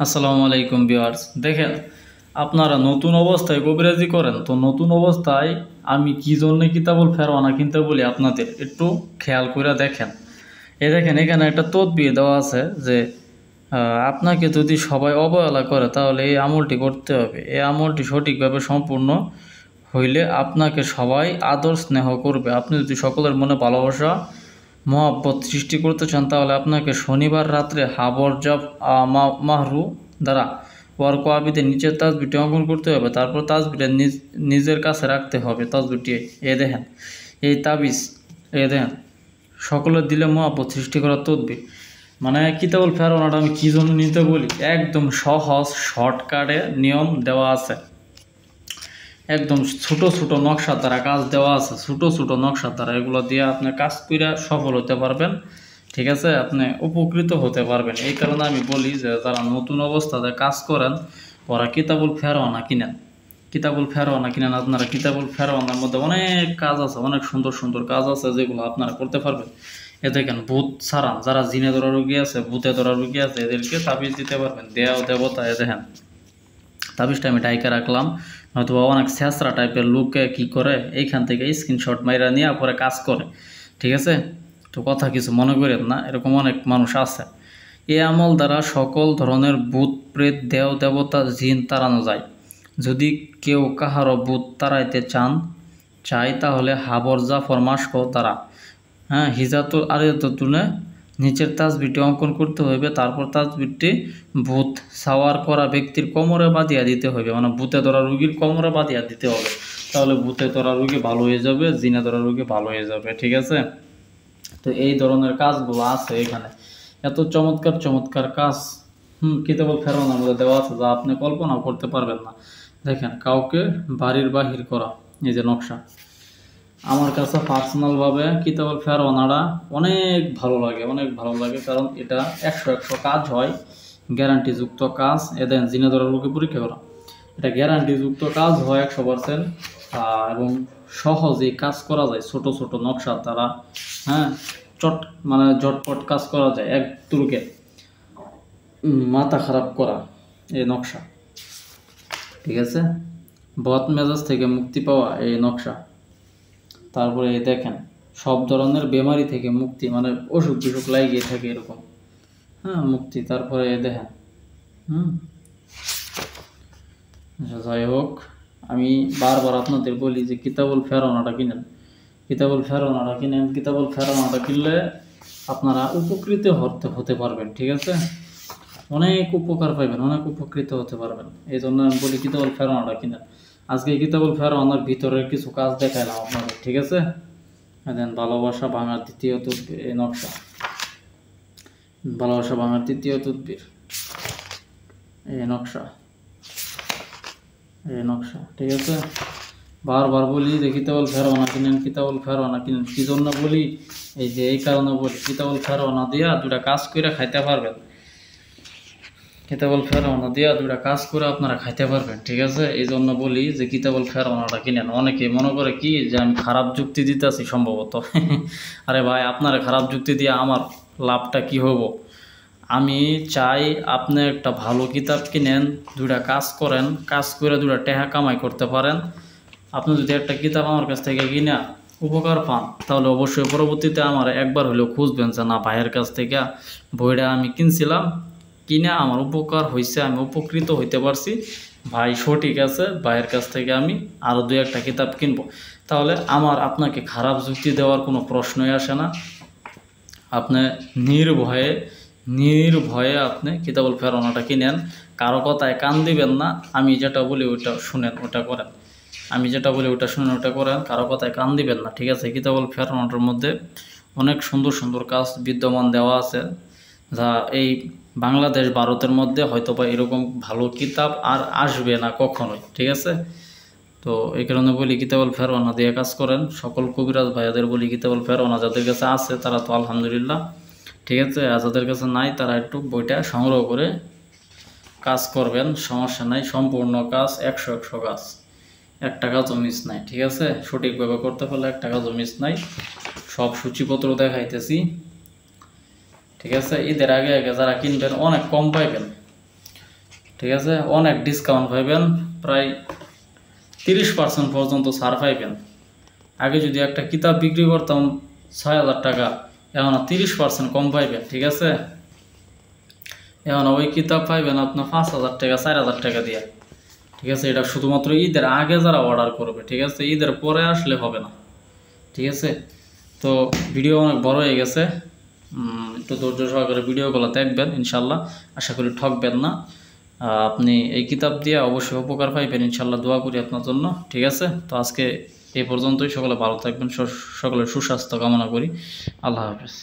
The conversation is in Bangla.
আসসালামু আলাইকুম ভিউয়ার্স। দেখেন, আপনারা নতুন অবস্থায় কবিরাজি করেন, তো নতুন অবস্থায় আমি কি জন্য কিতাবুল ফেরওয়ানা কিনতে বলি আপনাদের একটু খেয়াল করে দেখেন। এই দেখেন, এখানে একটা তদবির দেওয়া আছে যে আপনাকে যদি সবাই অবহেলা করে তাহলে এই আমলটি করতে হবে। এই আমলটি সঠিকভাবে সম্পূর্ণ হইলে আপনাকে সবাই আদর স্নেহ করবে। আপনি যদি সকলের মনে ভালোবাসা মহব্বত সৃষ্টি করতে চান তাহলে আপনাকে শনিবার রাত্রে হাবরজাব মাহরু দ্বারা ওয়ার্ক আবিদের নিচের তাসবিটি অঙ্কন করতে হবে। তারপর তাসবিটা নিজের কাছে রাখতে হবে। তাসবিটি দেখেন, এই তাবিজ দেখেন, সকলের দিলে মহব্বত সৃষ্টি করার তদবির। মানে কিতাবুল ফেরওয়ানাটা আমি কী জন্য নিতে বলি, একদম সহজ শর্টকাটে নিয়ম দেওয়া আছে। একদম ছোট ছোট নকশার দ্বারা কাজ দেওয়া আছে, ছোট ছোট নকশার দ্বারা এগুলো দিয়ে আপনি কাজ করে সফল হতে পারবেন। ঠিক আছে, আপনি উপকৃত হতে পারবেন। এই কারণে আমি বলি যে যারা নতুন অবস্থাতে কাজ করেন ওরা কিতাবুল ফেরওয়ানা কিনেন। কিতাবুল ফেরওয়ানা কিনেন। আপনারা কিতাবুল ফেরওয়ানার মধ্যে অনেক কাজ আছে, অনেক সুন্দর সুন্দর কাজ আছে যেগুলো আপনারা করতে পারবেন। এ দেখেন, ভূত ছাড়া যারা জিনে ধরা রুগী আছে, ভূতে ধরা রুগী আছে, এদেরকে তাবিজ দিতে পারবেন। দেও দেবতা দেখেন, তাবিজটা আমি ডাইকা রাখলাম। হয়তো অনেক ছেঁচড়া টাইপের লোকে কি করে, এইখান থেকে স্ক্রিনশট মাইরা নিয়ে পরে কাজ করে। ঠিক আছে, তো কথা কিছু মনে করেন না, এরকম অনেক মানুষ আছে। এই আমল দ্বারা সকল ধরনের ভূত প্রেত দেও দেবতা জিন তাড়ানো যায়। যদি কেউ কাহারও ভূত তাড়াইতে চায় তাহলে হাবর জাফর মাস্ক দ্বারা হিজাতুল আরিয়াতুনে নিচের তাসবিরটি অঙ্কন করতে হইবে। তারপর তাসবিরটি ভূত সাওয়ার করা ব্যক্তির কোমরে বাঁধিয়া দিতে হইবে, মানে ভূতে ধরা রুগীর কোমরে বাঁধিয়া দিতে হবে। তাহলে ভূতে ধরা রুগী ভালো হয়ে যাবে, জিনে ধরা রুগী ভালো হয়ে যাবে। ঠিক আছে, তো এই ধরনের কাজগুলো আছে এখানে। এত চমৎকার চমৎকার কাজ কিতাবুল ফেরওয়ানার মধ্যে দেওয়া আছে যা আপনি কল্পনাও করতে পারবেন না। দেখেন, কাউকে বাড়ির বাহির করা, এই যে নকশা। আমার কাছে পার্সোনালভাবে কিতাবুল ফেরওয়ানাটা অনেক ভালো লাগে, অনেক ভালো লাগে, কারণ এটা 100 কাজ হয়, গ্যারান্টিযুক্ত কাজ। এদের জিনে ধরার রোগে পরীক্ষা করা, এটা গ্যারান্টিযুক্ত কাজ হয় 100%। এবং সহজেই কাজ করা যায় ছোট ছোট নকশার দ্বারা। মানে ঝটপট কাজ করা যায়। এক তুরকে মাথা খারাপ করা এই নকশা। ঠিক আছে, বদ মেজাজ থেকে মুক্তি পাওয়া এই নকশা। তারপরে দেখেন, সব ধরনের বেমারি থেকে মুক্তি, মানে অসুখ বিসুখ লাগিয়ে থাকে এরকম, মুক্তি। তারপরে দেখেন, যাই হোক, আমি বারবার আপনাদের বলি যে কিতাবুল ফেরওয়ানাটা কিনেন, কিতাবুল ফেরওয়ানাটা কিনেন। কিতাবুল ফেরওয়ানাটা কিনলে আপনারা উপকৃত হতে পারবেন। ঠিক আছে, অনেক উপকার পাইবেন, অনেক উপকৃত হতে পারবেন। এই জন্য আমি বলি কিতাবুল ফেরওয়ানাটা কিনেন। আজকে কিতাবুল ফেরওয়ানার ভিতরের কিছু কাজ দেখাইলাম আপনাদের। ঠিক আছে, দেন ভালোবাসা ভাঙার তৃতীয় তদবির, এই নকশা। ভালোবাসা ভাঙার তৃতীয় তদবির, এই নকশা, এই নকশা। ঠিক আছে, বারবার বলি যে কিতাবুল ফেরওয়ানা কিনেন, কিতাবুল ফেরওয়ানা কিনেন। কি জন্য বলি, এই যে এই কারণে বলি, কিতাবুল ফেরওয়ানা দিয়া দুটা কাজ করে খাইতে পারবেন। কিতাবুল ফেরওয়ানা দিয়া দুটা কাজ করে আপনারা খাইতে পারবেন। ঠিক আছে, এই জন্য বলি যে কিতাবুল ফেরওয়ানাটা কিনেন। অনেকে মনে করে কি যে আমি খারাপ যুক্তি দিতেছি সম্ভবত। আরে ভাই, আপনারা খারাপ যুক্তি দিয়ে আমার লাভটা কি হব? আমি চাই আপনি একটা ভালো কিতাব কিনেন, দুটা কাজ করেন, কাজ করে দুটা টাকা কামাই করতে পারেন। আপনি যদি একটা কিতাব আমার কাছ থেকে কিনা উপকার পান তাহলে অবশ্যই পরবর্তীতে আমার একবার হলেও খুঁজবেন যে না, ভাইয়ের কাছ থেকে বইটা আমি কিনছিলাম, কিনে আমার উপকার হয়েছে, আমি উপকৃত হইতে পারছি, ভাই সঠিক আছে, ভাইয়ের কাছ থেকে আমি আরও দুই একটা কিতাব কিনবো। তাহলে আমার আপনাকে খারাপ যুক্তি দেওয়ার কোনো প্রশ্নই আসে না। আপনি নির্ভয়ে আপনি কিতাবুল ফেরওয়ানাটা কিনেন। কারো কথায় কান দিবেন না। আমি যেটা বলি ওটা শুনেন, ওটা করেন। আমি যেটা বলি ওটা শুনেন, ওটা করেন। কারো কথায় কান দিবেন না। ঠিক আছে, কিতাবুল ফেরওয়ানাটার মধ্যে অনেক সুন্দর সুন্দর কাজ বিদ্যমান দেওয়া আছে, যা এই বাংলাদেশ ভারতের মধ্যে হয়তো বা এরকম ভালো কিতাব আর আসবে না কখনোই। ঠিক আছে, তো এই কারণে বলি কিতাবুল ফেরওয়ানা দিয়ে কাজ করেন। সকল কবিরাজ ভাইয়াদের বলি কিতাবুল ফেরওয়ানা যাদের কাছে আছে তারা তো আলহামদুলিল্লাহ। ঠিক আছে, আর যাদের কাছে নাই তারা একটু বইটা সংগ্রহ করে কাজ করবেন, সমস্যা নাই। সম্পূর্ণ কাজ 100 কাজ, একটা কাজও মিস নাই। ঠিক আছে, সঠিকভাবে করতে পারলে একটা কাজও মিস নাই। সব সূচিপত্র দেখাইতেছি। ঠিক আছে, ঈদের আগে আগে যারা কিনবেন অনেক কম পাইবেন। ঠিক আছে, অনেক ডিসকাউন্ট পাইবেন, প্রায় 30% পর্যন্ত ছাড় পাইবেন। আগে যদি একটা কিতাব বিক্রি করতাম 6,000 টাকা, এখন 30% কম পাইবেন। ঠিক আছে, এখন ওই কিতাব পাইবেন আপনার 5,000 টাকা 4,000 টাকা দিয়ে। ঠিক আছে, এটা শুধুমাত্র ঈদের আগে যারা অর্ডার করবে। ঠিক আছে, ঈদের পরে আসলে হবে না। ঠিক আছে, তো ভিডিও অনেক বড় হয়ে গেছে, একটু ধৈর্য সহকারে ভিডিওগুলো দেখবেন, ইনশাল্লাহ আশা করি ঠকবেন না। আপনি এই কিতাব দিয়ে অবশ্যই উপকার পাইবেন, ইনশাল্লাহ দোয়া করি আপনার জন্য। ঠিক আছে, তো আজকে এই পর্যন্তই। সকলে ভালো থাকবেন, সকলের সুস্বাস্থ্য কামনা করি। আল্লাহ হাফেজ।